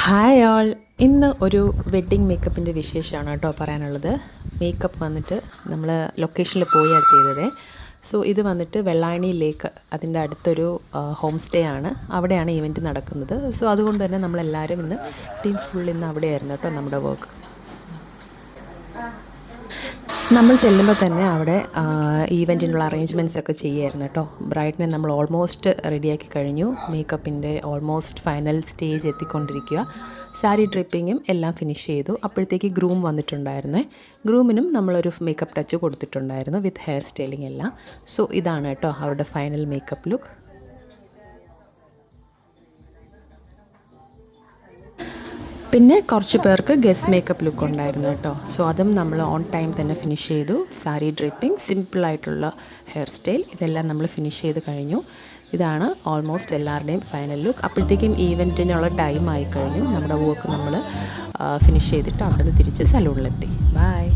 Hi all. ഇന്ന് ഒരു wedding മേക്കപ്പിൻ്റെ വിശേഷമാണ് കേട്ടോ പറയാനുള്ളത്. മേക്കപ്പ് വന്നിട്ട് നമ്മൾ ലൊക്കേഷനിൽ പോയാണ് ചെയ്തത്. സോ ഇത് വന്നിട്ട് വെള്ളായണി ലേക്ക്, അതിൻ്റെ അടുത്തൊരു ഹോം സ്റ്റേ ആണ്. അവിടെയാണ് ഇവൻറ്റ് നടക്കുന്നത്. സോ അതുകൊണ്ട് തന്നെ നമ്മളെല്ലാവരും ഇന്ന് ടീം ഫുൾ ഇന്ന് അവിടെയായിരുന്നു കേട്ടോ നമ്മുടെ വർക്ക്. നമ്മൾ ചെല്ലുമ്പോൾ തന്നെ അവിടെ ഈവൻറ്റിനുള്ള അറേഞ്ച്മെൻറ്റ്സ് ഒക്കെ ചെയ്യുമായിരുന്നു കേട്ടോ. ബ്രൈഡിനെ നമ്മൾ ഓൾമോസ്റ്റ് റെഡിയാക്കി കഴിഞ്ഞു. മേക്കപ്പിൻ്റെ ഓൾമോസ്റ്റ് ഫൈനൽ സ്റ്റേജ് എത്തിക്കൊണ്ടിരിക്കുക. സാരി ഡ്രിപ്പിങ്ങും എല്ലാം ഫിനിഷ് ചെയ്തു. അപ്പോഴത്തേക്ക് ഗ്രൂം വന്നിട്ടുണ്ടായിരുന്നേ. ഗ്രൂമിനും നമ്മളൊരു മേക്കപ്പ് ടച്ച് കൊടുത്തിട്ടുണ്ടായിരുന്നു വിത്ത് ഹെയർ സ്റ്റൈലിംഗ് എല്ലാം. സോ ഇതാണ് കേട്ടോ അവരുടെ ഫൈനൽ മേക്കപ്പ് ലുക്ക്. പിന്നെ കുറച്ച് പേർക്ക് ഗസ്റ്റ് മേക്കപ്പ് ലുക്ക് ഉണ്ടായിരുന്നു കേട്ടോ. സോ അതും നമ്മൾ ഓൺ ടൈം തന്നെ ഫിനിഷ് ചെയ്തു. സാരി ഡ്രിപ്പിംഗ്, സിമ്പിളായിട്ടുള്ള ഹെയർ സ്റ്റൈൽ, ഇതെല്ലാം നമ്മൾ ഫിനിഷ് ചെയ്ത് കഴിഞ്ഞു. ഇതാണ് ഓൾമോസ്റ്റ് എല്ലാവരുടെയും ഫൈനൽ ലുക്ക്. അപ്പോഴത്തേക്കും ഈവൻറ്റിനുള്ള ടൈം ആയി കഴിഞ്ഞു. നമ്മുടെ വർക്ക് നമ്മൾ ഫിനിഷ് ചെയ്തിട്ട് അവിടെ നിന്ന് തിരിച്ച് സലൂണിലെത്തി. ബൈ.